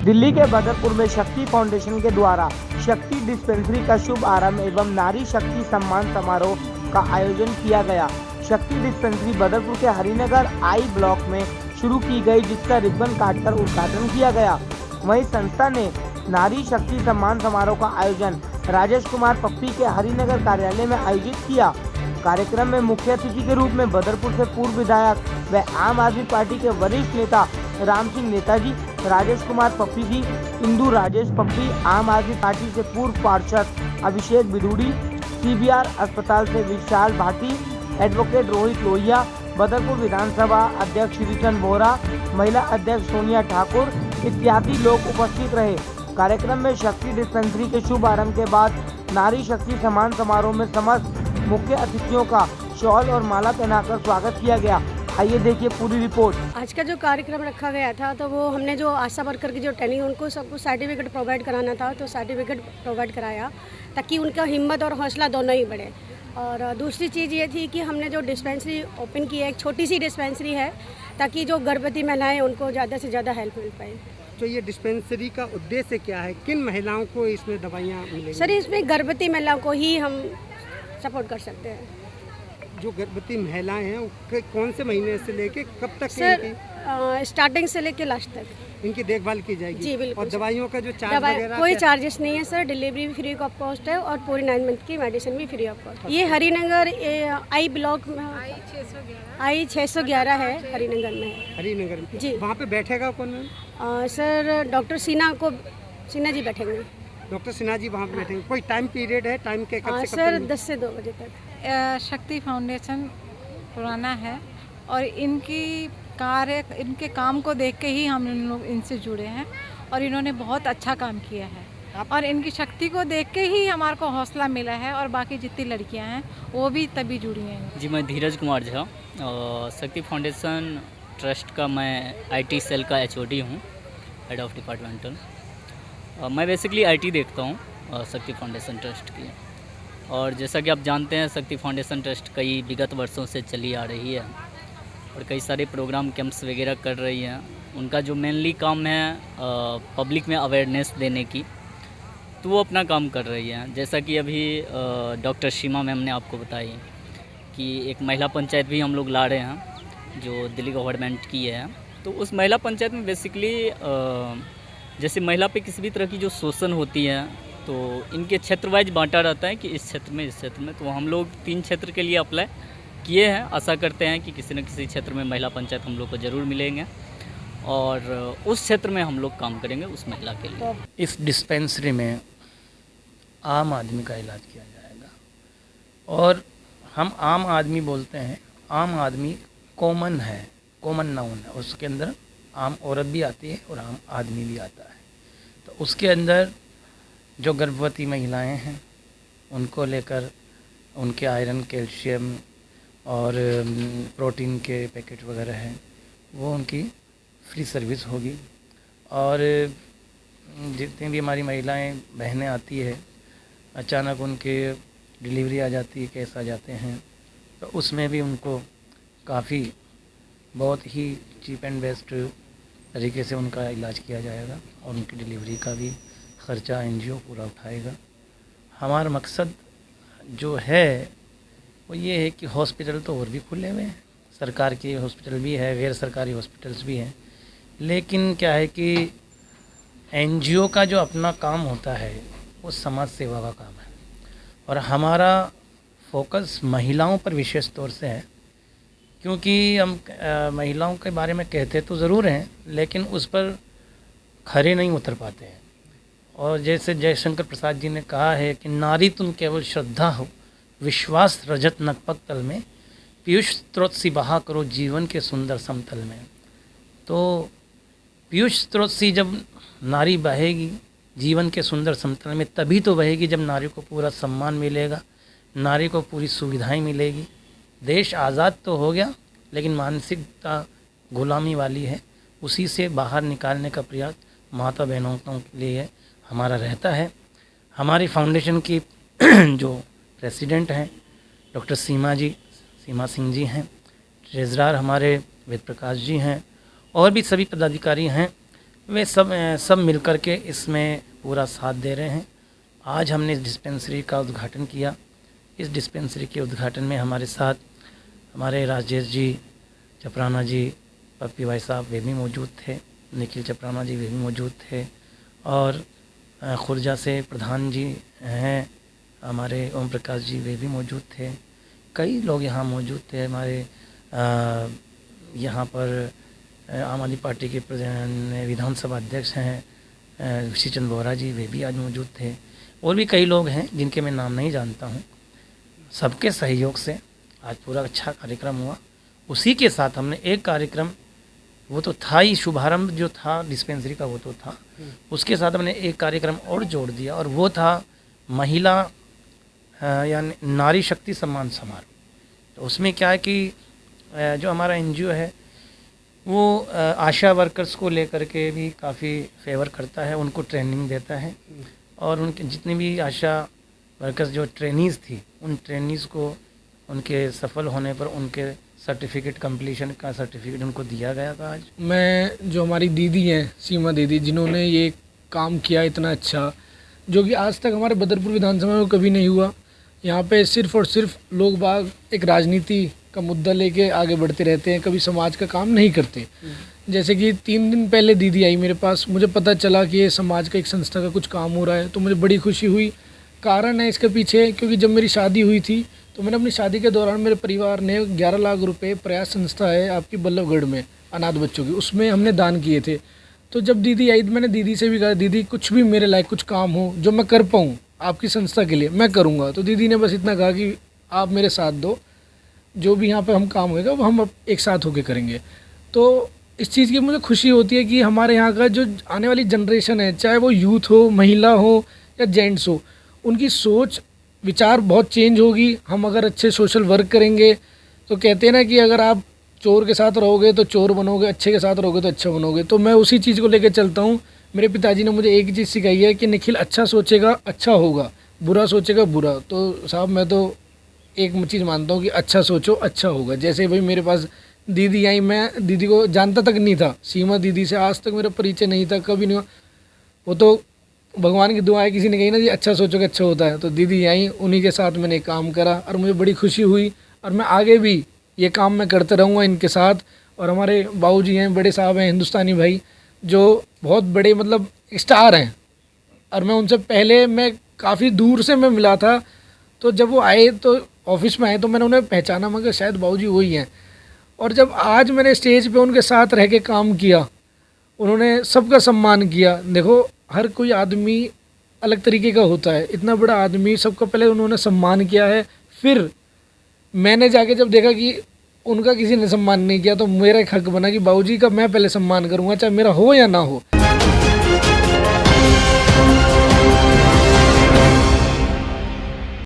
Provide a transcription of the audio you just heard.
दिल्ली के बदरपुर में शक्ति फाउंडेशन के द्वारा शक्ति डिस्पेंसरी का शुभ आरंभ एवं नारी शक्ति सम्मान समारोह का आयोजन किया गया। शक्ति डिस्पेंसरी बदरपुर के हरिनगर आई ब्लॉक में शुरू की गई, जिसका रिबन काटकर उद्घाटन किया गया। वहीं संस्था ने नारी शक्ति सम्मान समारोह का आयोजन राजेश कुमार पप्पी के हरिनगर कार्यालय में आयोजित किया। कार्यक्रम में मुख्य अतिथि के रूप में बदरपुर से पूर्व विधायक व आम आदमी पार्टी के वरिष्ठ नेता राम सिंह नेताजी, राजेश कुमार पप्पी जी, इंदू राजेश पप्पी, आम आदमी पार्टी से पूर्व पार्षद अभिषेक बिदुड़ी, CBR अस्पताल से विशाल भाटी, एडवोकेट रोहित लोहिया, बदरपुर विधानसभा अध्यक्ष श्रीचंद बोहरा, महिला अध्यक्ष सोनिया ठाकुर इत्यादि लोग उपस्थित रहे। कार्यक्रम में शक्ति डिस्पेंसरी के शुभ आरंभ के बाद नारी शक्ति सम्मान समारोह में समस्त मुख्य अतिथियों का शॉल और माला पहनाकर स्वागत किया गया। आइए देखिए पूरी रिपोर्ट। आज का जो कार्यक्रम रखा गया था, तो वो हमने जो आशा वर्कर की जो ट्रेनिंग, उनको सबको सर्टिफिकेट प्रोवाइड कराना था, तो सर्टिफिकेट प्रोवाइड कराया ताकि उनका हिम्मत और हौसला दोनों ही बढ़े। और दूसरी चीज़ ये थी कि हमने जो डिस्पेंसरी ओपन की है, एक छोटी सी डिस्पेंसरी है, ताकि जो गर्भवती महिलाएं उनको ज़्यादा से ज़्यादा हेल्प मिल पाए। तो ये डिस्पेंसरी का उद्देश्य क्या है? किन महिलाओं को इसमें दवाइयाँ मिलेंगी? सर, इसमें गर्भवती महिलाओं को ही हम सपोर्ट कर सकते हैं। जो गर्भवती महिलाएं हैं, वो कौन से महीने से लेके कब तक सर स्टार्टिंग से लेके लास्ट तक इनकी देखभाल की जाएगी? जी बिल्कुल। और दवाइयों का जो चार्ज वगैरह कोई चार्जेस नहीं है सर, डिलीवरी भी फ्री ऑफ कॉस्ट है और पूरी 9 मंथ की मेडिसिन भी फ्री ऑफ कॉस्ट। ये हरिनगर आई ब्लॉक में आई 611 है, हरिनगर में है। हरिनगर में जी। वहाँ पे बैठेगा कौन ma'am? Sir doctor Sinha ji बैठेंगे। डॉक्टर सिन्हा जी वहाँ पे बैठेंगे। कोई टाइम पीरियड है? टाइम के कब से कब सर तक? 10 से 2 बजे तक। शक्ति फाउंडेशन पुराना है और इनके काम को देख के ही हम लोग इनसे जुड़े हैं और इन्होंने बहुत अच्छा काम किया है और इनकी शक्ति को देख के ही हमारे को हौसला मिला है और बाकी जितनी लड़कियां हैं वो भी तभी जुड़ी हैं। जी, मैं धीरज कुमार झा, शक्ति फाउंडेशन ट्रस्ट का मैं IT सेल का HOD हूँ, हेड ऑफ डिपार्टमेंटल। मैं बेसिकली IT देखता हूँ शक्ति फाउंडेशन ट्रस्ट की। और जैसा कि आप जानते हैं, शक्ति फाउंडेशन ट्रस्ट कई विगत वर्षों से चली आ रही है और कई सारे प्रोग्राम कैंप्स वगैरह कर रही है। उनका जो मेनली काम है पब्लिक में अवेयरनेस देने की, तो वो अपना काम कर रही है। जैसा कि अभी डॉक्टर सीमा मैम ने आपको बताई कि एक महिला पंचायत भी हम लोग ला रहे हैं जो दिल्ली गवर्नमेंट की है। तो उस महिला पंचायत में बेसिकली जैसे महिला पे किसी भी तरह की जो शोषण होती है, तो इनके क्षेत्र वाइज बांटा रहता है कि इस क्षेत्र में। तो हम लोग 3 क्षेत्र के लिए अप्लाई किए हैं। आशा करते हैं कि किसी न किसी क्षेत्र में महिला पंचायत हम लोग को ज़रूर मिलेंगे और उस क्षेत्र में हम लोग काम करेंगे उस महिला के लिए। इस डिस्पेंसरी में आम आदमी का इलाज किया जाएगा और हम आम आदमी बोलते हैं, आम आदमी कॉमन है, कॉमन नाउन है। उसके अंदर आम औरत भी आती है और आम आदमी भी आता है। तो उसके अंदर जो गर्भवती महिलाएं हैं उनको लेकर उनके आयरन, कैल्शियम और प्रोटीन के पैकेट वगैरह हैं, वो उनकी फ्री सर्विस होगी। और जितनी भी हमारी महिलाएं बहनें आती है, अचानक उनके डिलीवरी आ जाती है, केस आ जाते हैं, तो उसमें भी उनको काफ़ी बहुत ही चीप एंड बेस्ट तरीके से उनका इलाज किया जाएगा और उनकी डिलीवरी का भी ख़र्चा NGO पूरा उठाएगा। हमारा मकसद जो है वो ये है कि हॉस्पिटल तो और भी खुले हुए हैं, सरकार के हॉस्पिटल भी है, गैर सरकारी हॉस्पिटल्स भी हैं, लेकिन क्या है कि NGO का जो अपना काम होता है वो समाज सेवा का काम है और हमारा फोकस महिलाओं पर विशेष तौर से है। क्योंकि हम महिलाओं के बारे में कहते तो ज़रूर हैं, लेकिन उस पर खरे नहीं उतर पाते हैं। और जैसे जयशंकर प्रसाद जी ने कहा है कि नारी तुम केवल श्रद्धा हो, विश्वास रजत नकपक तल में, पीयूष स्रोत सी बहा करो जीवन के सुंदर समतल में। तो पीयूष स्रोत सी जब नारी बहेगी जीवन के सुंदर समतल में, तभी तो बहेगी जब नारी को पूरा सम्मान मिलेगा, नारी को पूरी सुविधाएं मिलेगी। देश आज़ाद तो हो गया, लेकिन मानसिकता गुलामी वाली है, उसी से बाहर निकालने का प्रयास माता बहनों के लिए हमारा रहता है। हमारी फाउंडेशन की जो प्रेसिडेंट हैं डॉक्टर सीमा सिंह जी हैं, ट्रेजरर हमारे वेद प्रकाश जी हैं और भी सभी पदाधिकारी हैं। वे सब मिलकर के इसमें पूरा साथ दे रहे हैं। आज हमने इस डिस्पेंसरी का उद्घाटन किया। इस डिस्पेंसरी के उद्घाटन में हमारे साथ हमारे राजेश जी चपराना जी, पप्पी भाई साहब वे भी मौजूद थे, निखिल चपराना जी वे भी मौजूद थे, और खुर्जा से प्रधान जी हैं हमारे ओम प्रकाश जी वे भी मौजूद थे। कई लोग यहाँ मौजूद थे। हमारे यहाँ पर आम आदमी पार्टी के विधानसभा अध्यक्ष हैं ऋषि चंद्र बोहरा जी, वे भी आज मौजूद थे, और भी कई लोग हैं जिनके मैं नाम नहीं जानता हूँ। सबके सहयोग से आज पूरा अच्छा कार्यक्रम हुआ। उसी के साथ हमने एक कार्यक्रम, वो तो था ही, शुभारंभ जो था डिस्पेंसरी का वो तो था, उसके साथ हमने एक कार्यक्रम और जोड़ दिया, और वो था महिला यानी नारी शक्ति सम्मान समारोह। तो उसमें क्या है कि जो हमारा एनजीओ है वो आशा वर्कर्स को लेकर के भी काफ़ी फेवर करता है, उनको ट्रेनिंग देता है, और उनके जितनी भी आशा वर्कर्स जो ट्रेनीज़ थी, उन ट्रेनीज़ को उनके सफल होने पर उनके सर्टिफिकेट, कंप्लीशन का सर्टिफिकेट उनको दिया गया था आज। मैं जो हमारी दीदी हैं सीमा दीदी, जिन्होंने ये काम किया इतना अच्छा, जो कि आज तक हमारे बदरपुर विधानसभा में कभी नहीं हुआ। यहाँ पे सिर्फ़ और सिर्फ लोग बाग एक राजनीति का मुद्दा लेके आगे बढ़ते रहते हैं, कभी समाज का काम नहीं करते। जैसे कि 3 दिन पहले दीदी आई मेरे पास, मुझे पता चला कि ये समाज का एक संस्था का कुछ काम हो रहा है, तो मुझे बड़ी खुशी हुई। कारण है इसके पीछे, क्योंकि जब मेरी शादी हुई थी तो मैंने अपनी शादी के दौरान मेरे परिवार ने 11 लाख रुपए प्रयास संस्था है आपकी बल्लभगढ़ में अनाथ बच्चों की, उसमें हमने दान किए थे। तो जब दीदी आई, मैंने दीदी से भी कहा, दीदी कुछ भी मेरे लायक कुछ काम हो जो मैं कर पाऊँ आपकी संस्था के लिए, मैं करूँगा। तो दीदी ने बस इतना कहा कि आप मेरे साथ दो, जो भी यहाँ पे हम काम होएगा वो हम एक साथ होके करेंगे। तो इस चीज़ की मुझे खुशी होती है कि हमारे यहाँ का जो आने वाली जनरेशन है, चाहे वो यूथ हो, महिला हो या जेंट्स हो, उनकी सोच विचार बहुत चेंज होगी। हम अगर अच्छे सोशल वर्क करेंगे, तो कहते हैं ना कि अगर आप चोर के साथ रहोगे तो चोर बनोगे, अच्छे के साथ रहोगे तो अच्छा बनोगे। तो मैं उसी चीज़ को लेकर चलता हूँ। मेरे पिताजी ने मुझे एक ही चीज़ सिखाई है कि निखिल अच्छा सोचेगा अच्छा होगा, बुरा सोचेगा बुरा। तो साहब मैं तो एक चीज़ मानता हूँ कि अच्छा सोचो अच्छा होगा। जैसे भाई मेरे पास दीदी आई, मैं दीदी को जानता तक नहीं था, सीमा दीदी से आज तक मेरा परिचय नहीं था, कभी नहीं हुआ। वो तो भगवान की दुआ है, किसी ने कही ना जी अच्छा सोचोगे अच्छा होता है। तो दीदी आई, उन्हीं के साथ मैंने काम करा और मुझे बड़ी खुशी हुई, और मैं आगे भी ये काम मैं करते रहूँगा इनके साथ। और हमारे बाबूजी हैं, बड़े साहब हैं हिंदुस्तानी भाई, जो बहुत बड़े मतलब स्टार हैं, और मैं उनसे पहले मैं काफ़ी दूर से मैं मिला था। तो जब वो आए तो ऑफिस में आए तो मैंने उन्हें पहचाना, मगर शायद बाबूजी वही हैं। और जब आज मैंने स्टेज पे उनके साथ रह के काम किया, उन्होंने सबका सम्मान किया। देखो हर कोई आदमी अलग तरीके का होता है, इतना बड़ा आदमी, सबका पहले उन्होंने सम्मान किया है। फिर मैंने जाके जब देखा कि उनका किसी ने सम्मान नहीं किया, तो मेरा एक हक बना कि बाबूजी का मैं पहले सम्मान करूँगा, चाहे मेरा हो या ना हो।